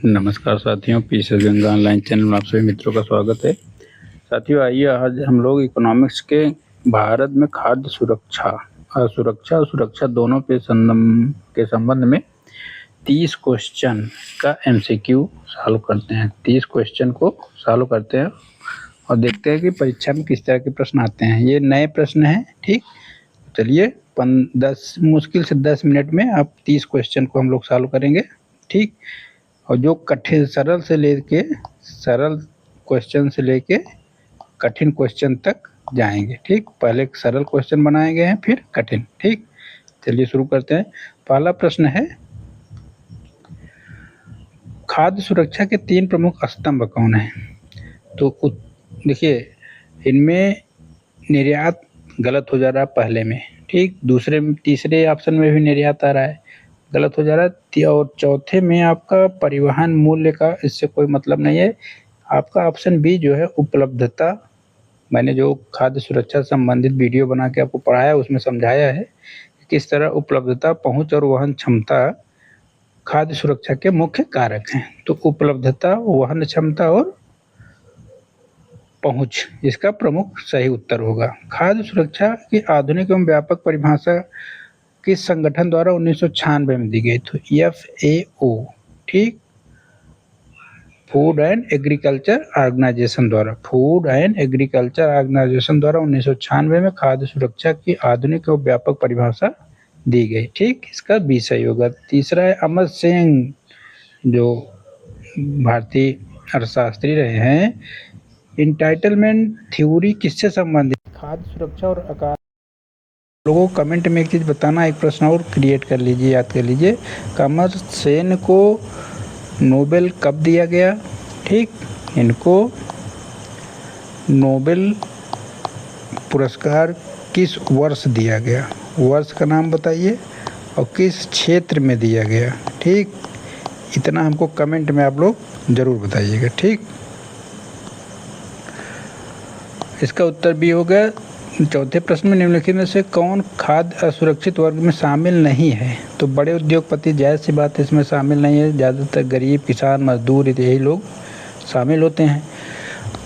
नमस्कार साथियों, पीसे गंगा ऑनलाइन चैनल में आप सभी मित्रों का स्वागत है। साथियों, आइए आज हम लोग इकोनॉमिक्स के भारत में खाद्य सुरक्षा असुरक्षा और सुरक्षा दोनों के संबंध में 30 क्वेश्चन का एमसीक्यू सॉल्व करते हैं। 30 क्वेश्चन को सॉल्व करते हैं और देखते हैं कि परीक्षा में किस तरह के प्रश्न आते हैं। ये नए प्रश्न हैं, ठीक। चलिए 10 मुश्किल से 10 मिनट में आप 30 क्वेश्चन को हम लोग सॉल्व करेंगे, ठीक। और जो कठिन सरल क्वेश्चन से लेके कठिन क्वेश्चन तक जाएंगे, ठीक। पहले सरल क्वेश्चन बनाए गए हैं, फिर कठिन, ठीक। चलिए शुरू करते हैं। पहला प्रश्न है, खाद्य सुरक्षा के 3 प्रमुख स्तंभ कौन हैं? तो देखिए, इनमें निर्यात गलत हो जा रहा है पहले में, ठीक। तीसरे ऑप्शन में भी निर्यात आ रहा है, गलत हो जा रहा है। और चौथे में आपका परिवहन मूल्य का इससे कोई मतलब नहीं है। आपका ऑप्शन बी जो है उपलब्धता, मैंने जो खाद्य सुरक्षा संबंधित वीडियो बना के आपको पढ़ाया उसमें समझाया है कि किस तरह उपलब्धता, पहुंच और वहन क्षमता खाद्य सुरक्षा के मुख्य कारक हैं। तो उपलब्धता, वहन क्षमता और पहुंच इसका प्रमुख सही उत्तर होगा। खाद्य सुरक्षा की आधुनिक एवं व्यापक परिभाषा किस संगठन द्वारा 1996 में दी गई? तो FAO, ठीक। फूड एंड एग्रीकल्चर ऑर्गेनाइजेशन द्वारा 1996 में खाद्य सुरक्षा की आधुनिक और व्यापक परिभाषा दी गई, ठीक। इसका बी सही होगा। तीसरा है अमर सिंह, जो भारतीय अर्थशास्त्री रहे हैं। इंटाइटलमेंट थ्योरी किससे संबंधित? खाद्य सुरक्षा और आकार। लोगों को कमेंट में एक चीज़ बताना, एक प्रश्न और क्रिएट कर लीजिए, याद कर लीजिए। अमर्त्य सेन को नोबेल कब दिया गया? ठीक, इनको नोबेल पुरस्कार किस वर्ष दिया गया? वर्ष का नाम बताइए और किस क्षेत्र में दिया गया, ठीक। इतना हमको कमेंट में आप लोग ज़रूर बताइएगा, ठीक। इसका उत्तर भी होगा। चौथे प्रश्न में निम्नलिखित में से कौन खाद्य असुरक्षित वर्ग में शामिल नहीं है? तो बड़े उद्योगपति, जायज़ सी बात है, इसमें शामिल नहीं है। ज़्यादातर गरीब, किसान, मजदूर, यही लोग शामिल होते हैं।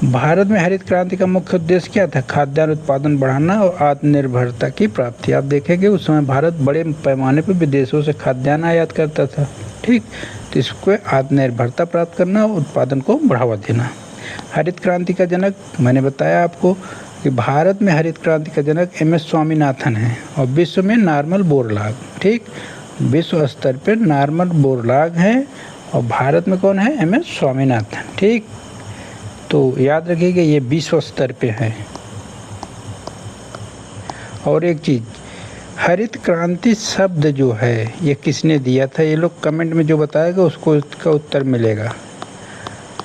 भारत में हरित क्रांति का मुख्य उद्देश्य क्या था? खाद्यान्न उत्पादन बढ़ाना और आत्मनिर्भरता की प्राप्ति। आप देखेंगे उस समय भारत बड़े पैमाने पर विदेशों से खाद्यान्न आयात करता था, ठीक। तो इसको आत्मनिर्भरता प्राप्त करना और उत्पादन को बढ़ावा देना। हरित क्रांति का जनक मैंने बताया आपको कि भारत में हरित क्रांति का जनक MS स्वामीनाथन है और विश्व में नॉर्मन बोरलॉग, ठीक। विश्व स्तर पर नॉर्मन बोरलॉग हैं और भारत में कौन है? MS स्वामीनाथन, ठीक। तो याद रखिएगा ये विश्व स्तर पे है। और एक चीज़, हरित क्रांति शब्द जो है ये किसने दिया था? ये लोग कमेंट में जो बताएगा उसको इसका उत्तर मिलेगा।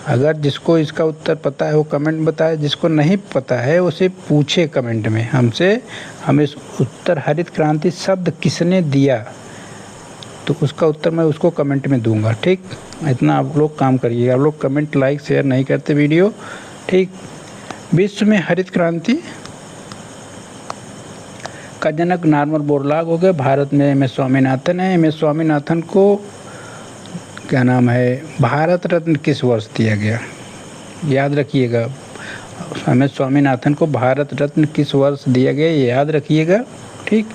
अगर जिसको इसका उत्तर पता है वो कमेंट बताए, जिसको नहीं पता है उसे पूछे कमेंट में हमसे, हम इस उत्तर हरित क्रांति शब्द किसने दिया, तो उसका उत्तर मैं उसको कमेंट में दूंगा, ठीक। इतना आप लोग काम करिए। आप लोग कमेंट, लाइक, शेयर नहीं करते वीडियो, ठीक। विश्व में हरित क्रांति का जनक नॉर्मन बोरलॉग हो गए। भारत में MS स्वामीनाथन है। MS स्वामीनाथन को क्या नाम है, भारत रत्न किस वर्ष दिया गया? याद रखिएगा, MS स्वामीनाथन को भारत रत्न किस वर्ष दिया गया, ये याद रखिएगा, ठीक।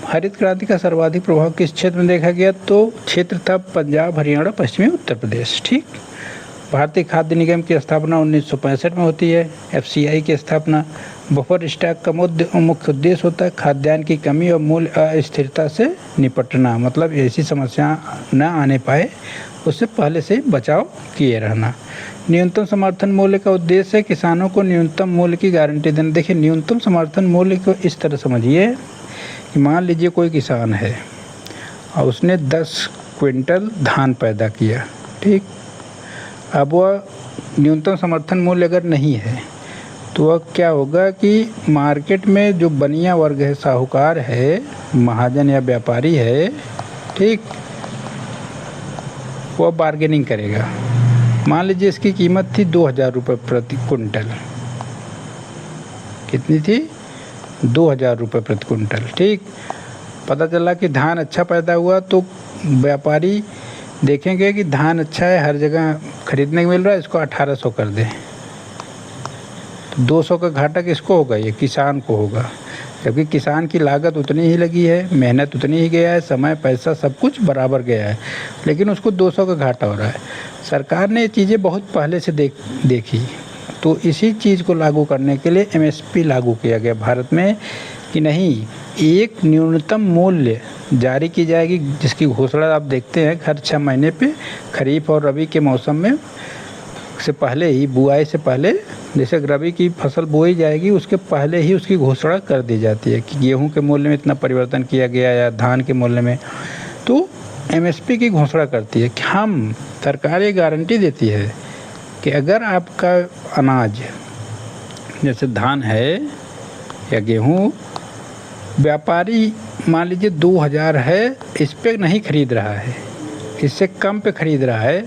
हरित क्रांति का सर्वाधिक प्रभाव किस क्षेत्र में देखा गया? तो क्षेत्र था पंजाब, हरियाणा, पश्चिमी उत्तर प्रदेश, ठीक। भारतीय खाद्य निगम की स्थापना 1965 में होती है। FCI की स्थापना। बफर स्टॉक का मुख्य उद्देश्य होता है खाद्यान्न की कमी और मूल्य अस्थिरता से निपटना, मतलब ऐसी समस्या न आने पाए उससे पहले से बचाव किए रहना। न्यूनतम समर्थन मूल्य का उद्देश्य है किसानों को न्यूनतम मूल्य की गारंटी देना। देखिए, न्यूनतम समर्थन मूल्य को इस तरह समझिए कि मान लीजिए कोई किसान है और उसने 10 क्विंटल धान पैदा किया, ठीक। अब वह न्यूनतम समर्थन मूल्य अगर नहीं है तो वह क्या होगा कि मार्केट में जो बनिया वर्ग है, साहूकार है, महाजन या व्यापारी है, ठीक, वह बार्गेनिंग करेगा। मान लीजिए इसकी कीमत थी 2000 रुपये प्रति कुंटल। कितनी थी? 2000 रुपये प्रति कुंटल, ठीक। पता चला कि धान अच्छा पैदा हुआ तो व्यापारी देखेंगे कि धान अच्छा है, हर जगह खरीदने को मिल रहा है, इसको 1800 कर दें, तो 200 का घाटा किसको होगा? ये किसान को होगा, जबकि किसान की लागत उतनी ही लगी है, मेहनत उतनी ही गया है, समय पैसा सब कुछ बराबर गया है, लेकिन उसको 200 का घाटा हो रहा है। सरकार ने ये चीज़ें बहुत पहले से देखी, तो इसी चीज़ को लागू करने के लिए एमएसपी लागू किया गया भारत में कि नहीं, एक न्यूनतम मूल्य जारी की जाएगी, जिसकी घोषणा आप देखते हैं हर 6 महीने पे खरीफ और रबी के मौसम में से पहले ही, बुआई से पहले, जैसे रबी की फसल बोई जाएगी उसके पहले ही उसकी घोषणा कर दी जाती है कि गेहूं के मूल्य में इतना परिवर्तन किया गया या धान के मूल्य में, तो एमएसपी की घोषणा करती है कि हम, सरकार ये गारंटी देती है कि अगर आपका अनाज जैसे धान है या गेहूं, व्यापारी मान लीजिए 2000 है, इस पे नहीं खरीद रहा है, इससे कम पे खरीद रहा है,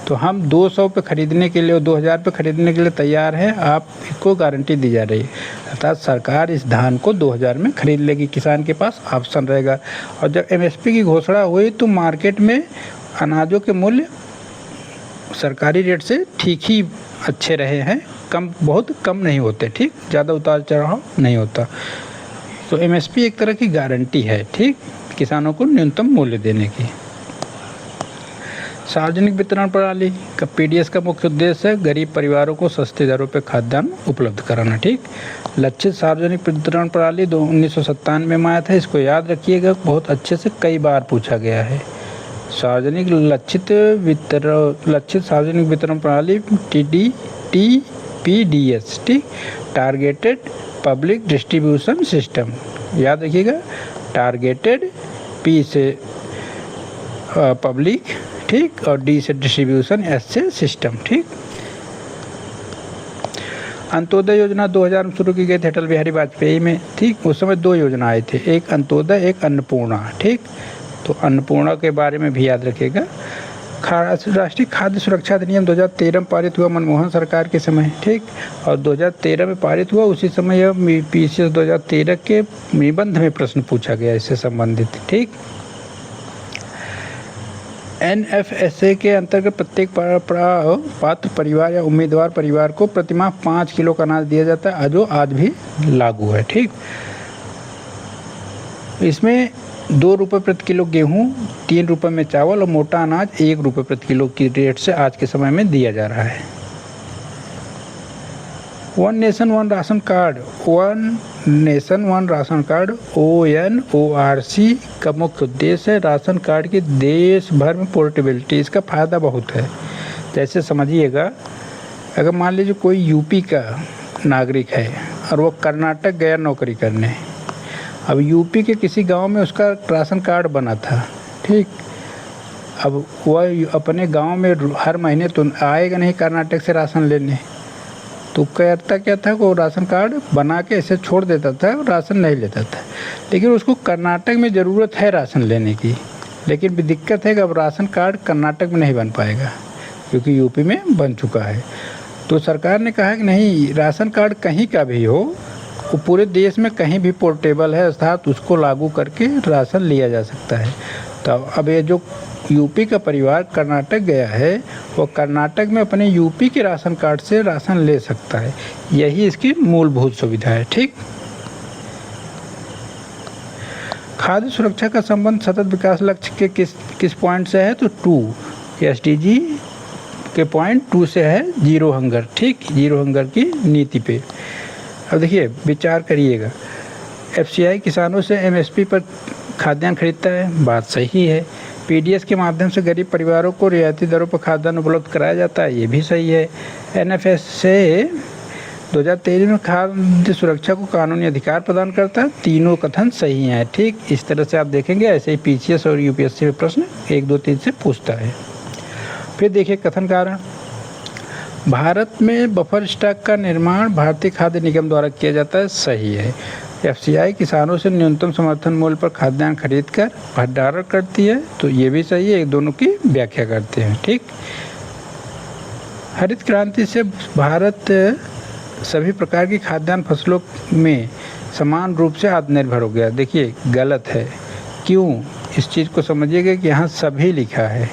तो हम 200 पे खरीदने के लिए और 2000 पे खरीदने के लिए तैयार हैं, आपको गारंटी दी जा रही है। अर्थात सरकार इस धान को 2000 में खरीद लेगी, किसान के पास ऑप्शन रहेगा। और जब एमएसपी की घोषणा हुई तो मार्केट में अनाजों के मूल्य सरकारी रेट से ठीक ही अच्छे रहे हैं, बहुत कम नहीं होते, ठीक, ज़्यादा उतार चढ़ाव नहीं होता। तो एमएसपी एक तरह की गारंटी है, ठीक, किसानों को न्यूनतम मूल्य देने की। सार्वजनिक वितरण प्रणाली का पीडीएस का मुख्य उद्देश्य है गरीब परिवारों को सस्ते दरों पर खाद्यान्न उपलब्ध कराना, ठीक। लक्षित सार्वजनिक वितरण प्रणाली 1997 में आया था, इसको याद रखिएगा, बहुत अच्छे से कई बार पूछा गया है। सार्वजनिक लक्षित सार्वजनिक वितरण प्रणाली TPDS, ठीक, टारगेटेड पब्लिक डिस्ट्रीब्यूशन सिस्टम, याद रखिएगा, टारगेटेड, P से पब्लिक, ठीक, और D से डिस्ट्रीब्यूशन, S से सिस्टम, ठीक। अंत्योदय योजना 2000 में शुरू की गई थी अटल बिहारी वाजपेयी में, ठीक। उस समय 2 योजना आए थे, एक अंत्योदय, एक अन्नपूर्णा, ठीक। तो अन्नपूर्णा के बारे में भी याद रखिएगा। राष्ट्रीय खाद्य सुरक्षा अधिनियम 2013 में पारित हुआ मनमोहन सरकार के समय, ठीक, और 2013 में पारित हुआ, उसी समय यह PCS 2013 के निबंध में प्रश्न पूछा गया इससे संबंधित, ठीक। NFSA के अंतर्गत प्रत्येक पात्र परिवार या उम्मीदवार परिवार को प्रतिमाह 5 किलो का अनाज दिया जाता है, जो आज भी लागू है, ठीक। इसमें 2 रुपये प्रति किलो गेहूँ, 3 रुपये में चावल और मोटा अनाज 1 रुपये प्रति किलो की रेट से आज के समय में दिया जा रहा है। One nation one ration card, ONORC का मुख्य उद्देश्य है राशन कार्ड की देश भर में पोर्टेबिलिटी। इसका फ़ायदा बहुत है। जैसे समझिएगा, अगर मान लीजिए कोई यूपी का नागरिक है और वो कर्नाटक गया नौकरी करने, अब यूपी के किसी गांव में उसका राशन कार्ड बना था, ठीक। अब वह अपने गांव में हर महीने तो आएगा नहीं कर्नाटक से राशन लेने, तो करता क्या था, वो राशन कार्ड बना के ऐसे छोड़ देता था, राशन नहीं लेता था। लेकिन उसको कर्नाटक में ज़रूरत है राशन लेने की, लेकिन दिक्कत है कि अब राशन कार्ड कर्नाटक में नहीं बन पाएगा क्योंकि यूपी में बन चुका है। तो सरकार ने कहा कि नहीं, राशन कार्ड कहीं का भी हो, वो पूरे देश में कहीं भी पोर्टेबल है, अर्थात उसको लागू करके राशन लिया जा सकता है। तो अब ये जो यूपी का परिवार कर्नाटक गया है, वो कर्नाटक में अपने यूपी के राशन कार्ड से राशन ले सकता है। यही इसकी मूलभूत सुविधा है, ठीक। खाद्य सुरक्षा का संबंध सतत विकास लक्ष्य के किस पॉइंट से है, तो 2 SDG के पॉइंट 2 से है, जीरो हंगर, ठीक, जीरो हंगर की नीति पे। अब देखिए, विचार करिएगा, FCI किसानों से MSP पर खाद्यान्न खरीदता है, बात सही है। PDS के माध्यम से गरीब परिवारों को रियायती दरों पर खाद्यान्न उपलब्ध कराया जाता है, ये भी सही है। NFSA 2023 में खाद्य सुरक्षा को कानूनी अधिकार प्रदान करता है, तीनों कथन सही हैं, ठीक। इस तरह से आप देखेंगे, ऐसे ही PCS और UPSC में प्रश्न 1, 2, 3 से पूछता है। फिर देखिए कथन कारण, भारत में बफर स्टॉक का निर्माण भारतीय खाद्य निगम द्वारा किया जाता है, सही है। FCI किसानों से न्यूनतम समर्थन मूल्य पर खाद्यान्न खरीद कर भंडारण करती है, तो ये भी सही है, एक दोनों की व्याख्या करते हैं, ठीक। हरित क्रांति से भारत सभी प्रकार की खाद्यान्न फसलों में समान रूप से आत्मनिर्भर हो गया। देखिए, गलत है। क्यों? इस चीज़ को समझिएगा कि यहाँ सभी लिखा है।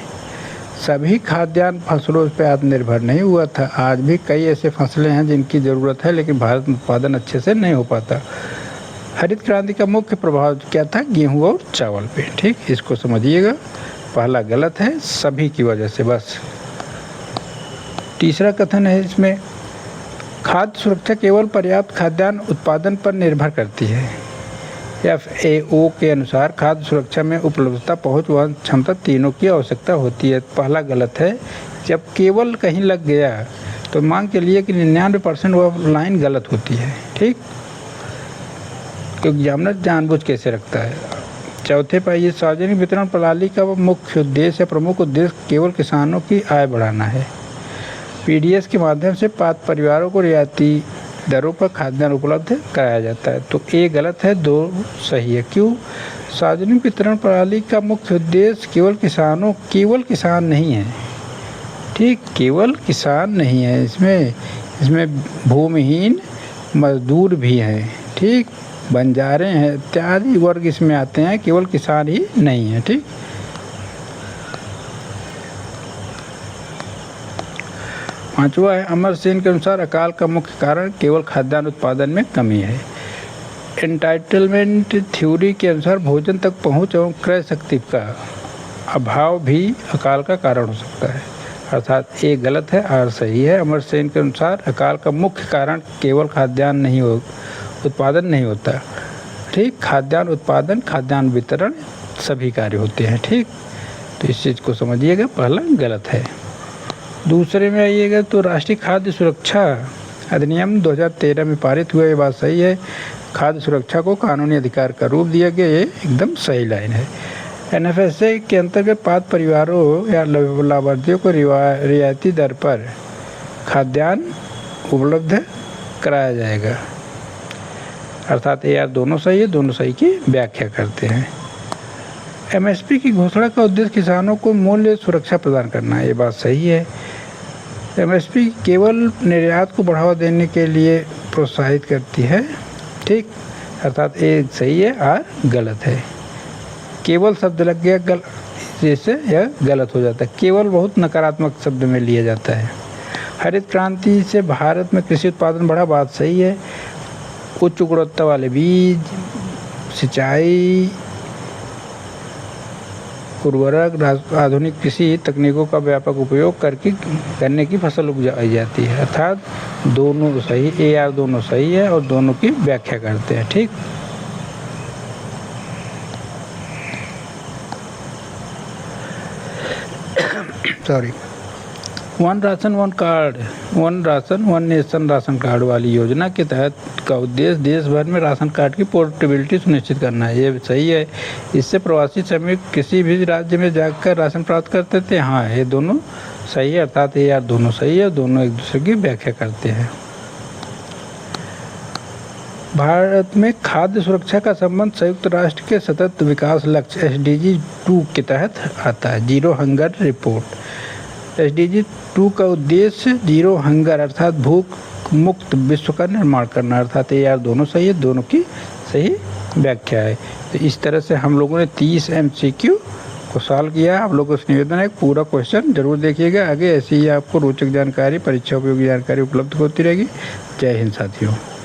सभी खाद्यान्न फसलों पर आत्मनिर्भर नहीं हुआ था। आज भी कई ऐसे फसलें हैं जिनकी ज़रूरत है, लेकिन भारत में उत्पादन अच्छे से नहीं हो पाता। हरित क्रांति का मुख्य प्रभाव क्या था? गेहूँ और चावल पे। ठीक, इसको समझिएगा। पहला गलत है, सभी की वजह से बस। तीसरा कथन है इसमें, खाद्य सुरक्षा केवल पर्याप्त खाद्यान्न उत्पादन पर निर्भर करती है। FAO के अनुसार खाद्य सुरक्षा में उपलब्धता, पहुंच, वहन क्षमता तीनों की आवश्यकता होती है। पहला गलत है। जब केवल कहीं लग गया तो मांग के लिए कि 99% वह लाइन गलत होती है। ठीक, क्योंकि एग्जामिनर जानबूझ कैसे रखता है। चौथे पर, ये सार्वजनिक वितरण प्रणाली का मुख्य उद्देश्य, प्रमुख उद्देश्य केवल किसानों की आय बढ़ाना है। PDS के माध्यम से पात्र परिवारों को रियायती दरों पर खाद्यान्न उपलब्ध कराया जाता है। तो ए गलत है, 2 सही है। क्यों? सार्वजनिक वितरण प्रणाली का मुख्य उद्देश्य केवल किसान नहीं है। ठीक, केवल किसान नहीं है, इसमें भूमिहीन मजदूर भी हैं। ठीक, बंजारे हैं इत्यादि वर्ग इसमें आते हैं, केवल किसान ही नहीं है। ठीक, पांचवा है, अमर सेन के अनुसार अकाल का मुख्य कारण केवल खाद्यान्न उत्पादन में कमी है। एंटाइटलमेंट थ्योरी के अनुसार भोजन तक पहुंच एवं क्रय शक्ति का अभाव भी अकाल का कारण हो सकता है। अर्थात ए गलत है, आर सही है। अमर सेन के अनुसार अकाल का मुख्य कारण केवल खाद्यान्न उत्पादन नहीं होता। ठीक, खाद्यान्न उत्पादन, खाद्यान्न वितरण सभी कार्य होते हैं। ठीक, तो इस चीज़ को समझिएगा, पहला गलत है। दूसरे में आइएगा तो राष्ट्रीय खाद्य सुरक्षा अधिनियम 2013 में पारित हुआ, ये बात सही है। खाद्य सुरक्षा को कानूनी अधिकार का रूप दिया गया, ये एकदम सही लाइन है। NFSA के अंतर्गत पात्र परिवारों या लाभार्थियों को रियायती दर पर खाद्यान्न उपलब्ध कराया जाएगा। अर्थात ये दोनों सही है, दोनों सही की व्याख्या करते हैं। MSP की घोषणा का उद्देश्य किसानों को मूल्य सुरक्षा प्रदान करना है, ये बात सही है। MSP केवल निर्यात को बढ़ावा देने के लिए प्रोत्साहित करती है। ठीक, अर्थात ए सही है, आर गलत है। केवल शब्द लग गया जैसे यह गलत हो जाता है। केवल बहुत नकारात्मक शब्द में लिया जाता है। हरित क्रांति से भारत में कृषि उत्पादन बढ़ा, बात सही है। उच्च गुणवत्ता वाले बीज, सिंचाई, उर्वरक, आधुनिक कृषि तकनीकों का व्यापक उपयोग करने की फसल उगाई जाती है। अर्थात दोनों सही, ए आर दोनों सही है और दोनों की व्याख्या करते हैं। ठीक, sorry. One ration one nation ration card वाली योजना के तहत का उद्देश्य देश भर में राशन कार्ड की पोर्टेबिलिटी सुनिश्चित करना है, ये सही है। इससे प्रवासी श्रमिक किसी भी राज्य में जाकर राशन प्राप्त करते थे। हाँ, ये दोनों सही है, अर्थात ये यार दोनों सही है, दोनों एक दूसरे की व्याख्या करते हैं। भारत में खाद्य सुरक्षा का संबंध संयुक्त राष्ट्र के सतत विकास लक्ष्य SDG 2 के तहत आता है, जीरो हंगर रिपोर्ट। SDG 2 का उद्देश्य जीरो हंगर अर्थात भूख मुक्त विश्व का निर्माण करना। अर्थात ये यार दोनों सही है, दोनों की सही व्याख्या है। तो इस तरह से हम लोगों ने 30 MCQ को सॉल्व किया। आप लोगों से निवेदन है, पूरा क्वेश्चन जरूर देखिएगा। आगे ऐसी ही आपको रोचक जानकारी, परीक्षा उपयोगी जानकारी उपलब्ध होती रहेगी। जय हिंद साथियों।